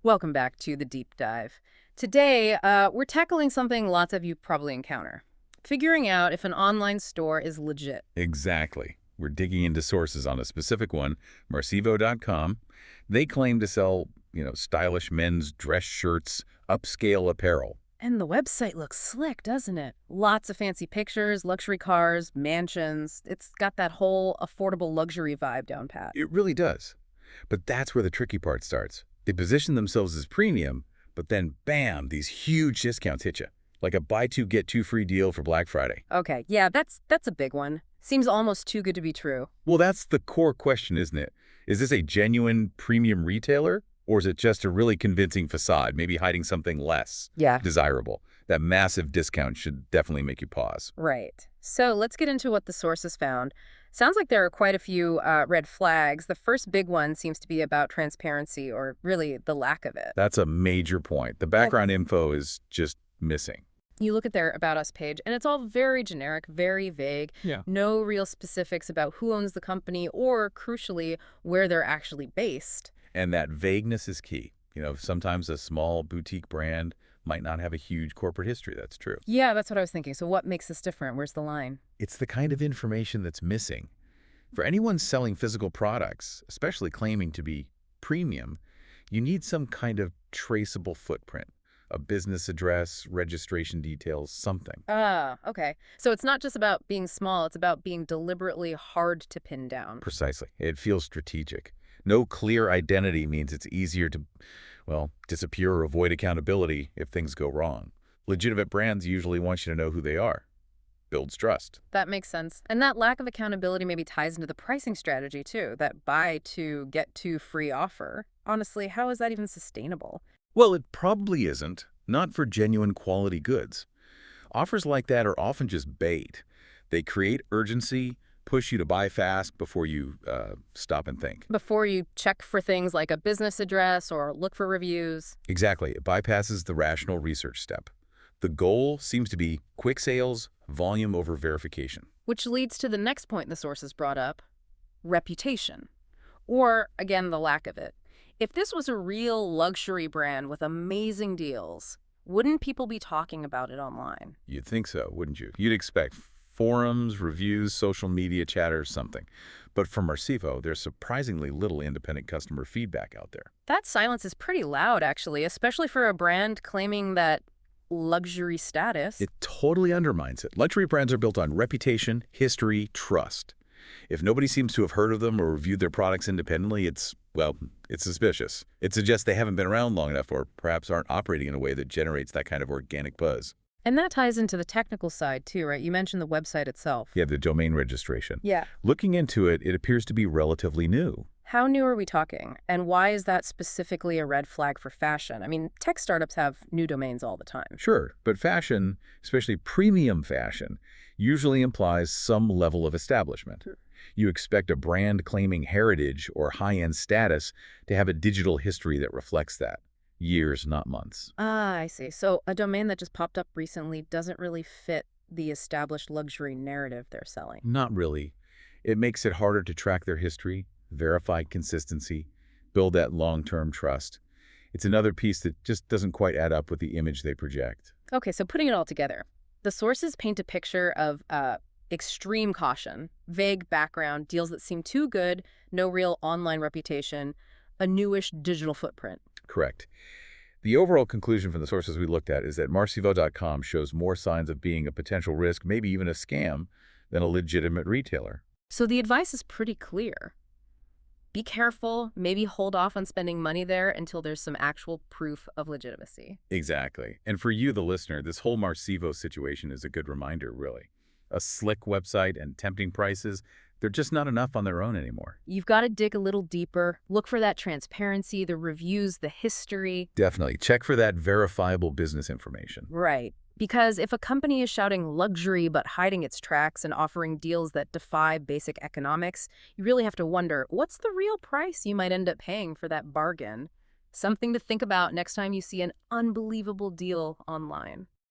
Welcome back to the deep dive. Today, we're tackling something lots of you probably encounter. Figuring out if an online store is legit. Exactly. We're digging into sources on a specific one, Marcivo.com. They claim to sell, stylish men's dress shirts, upscale apparel. And the website looks slick, doesn't it? Lots of fancy pictures, luxury cars, mansions. It's got that whole affordable luxury vibe down pat. It really does. But that's where the tricky part starts. They position themselves as premium, but then, bam, these huge discounts hit you. Like a buy two, get two free deal for Black Friday. Okay, yeah, that's a big one. Seems almost too good to be true. Well, that's the core question, isn't it? Is this a genuine premium retailer? Or is it just a really convincing facade, maybe hiding something less desirable? That massive discount should definitely make you pause. Right. So let's get into what the sources found. Sounds like there are quite a few red flags. The first big one seems to be about transparency, or really the lack of it. That's a major point. The background info is just missing. You look at their About Us page, and it's all very generic, very vague. Yeah. No real specifics about who owns the company or, crucially, where they're actually based. And that vagueness is key. Sometimes a small boutique brand might not have a huge corporate history. That's true. Yeah, that's what I was thinking. So what makes this different? Where's the line? It's the kind of information that's missing. For anyone selling physical products, especially claiming to be premium, you need some kind of traceable footprint. A business address, registration details, something. Ah, okay. So it's not just about being small, it's about being deliberately hard to pin down. Precisely. It feels strategic. No clear identity means it's easier to, disappear or avoid accountability if things go wrong. Legitimate brands usually want you to know who they are. Builds trust. That makes sense. And that lack of accountability maybe ties into the pricing strategy, too. That buy two, get two free offer. Honestly, how is that even sustainable? Well, it probably isn't. Not for genuine quality goods. Offers like that are often just bait. They create urgency, push you to buy fast before you stop and think. Before you check for things like a business address or look for reviews. Exactly. It bypasses the rational research step. The goal seems to be quick sales, volume over verification. Which leads to the next point the sources brought up, reputation. Or, again, the lack of it. If this was a real luxury brand with amazing deals, wouldn't people be talking about it online? You'd think so, wouldn't you? You'd expect forums, reviews, social media chatter, something. But for Marcivo, there's surprisingly little independent customer feedback out there. That silence is pretty loud, actually, especially for a brand claiming that luxury status. It totally undermines it. Luxury brands are built on reputation, history, trust. If nobody seems to have heard of them or reviewed their products independently, it's suspicious. It suggests they haven't been around long enough or perhaps aren't operating in a way that generates that kind of organic buzz. And that ties into the technical side, too, right? You mentioned the website itself. Yeah, the domain registration. Yeah. Looking into it, it appears to be relatively new. How new are we talking? And why is that specifically a red flag for fashion? I mean, tech startups have new domains all the time. Sure, but fashion, especially premium fashion, usually implies some level of establishment. You expect a brand claiming heritage or high-end status to have a digital history that reflects that. Years, not months. Ah, I see. So a domain that just popped up recently doesn't really fit the established luxury narrative they're selling. Not really. It makes it harder to track their history, verify consistency, build that long-term trust. It's another piece that just doesn't quite add up with the image they project. Okay, so putting it all together, the sources paint a picture of extreme caution, vague background, deals that seem too good, no real online reputation, a newish digital footprint. Correct. The overall conclusion from the sources we looked at is that Marcivo.com shows more signs of being a potential risk, maybe even a scam, than a legitimate retailer. So the advice is pretty clear. Be careful, maybe hold off on spending money there until there's some actual proof of legitimacy. Exactly. And for you, the listener, this whole Marcivo situation is a good reminder, really. A slick website and tempting prices, they're just not enough on their own anymore. You've got to dig a little deeper, look for that transparency, the reviews, the history. Definitely. Check for that verifiable business information. Right. Because if a company is shouting luxury but hiding its tracks and offering deals that defy basic economics, you really have to wonder, what's the real price you might end up paying for that bargain? Something to think about next time you see an unbelievable deal online.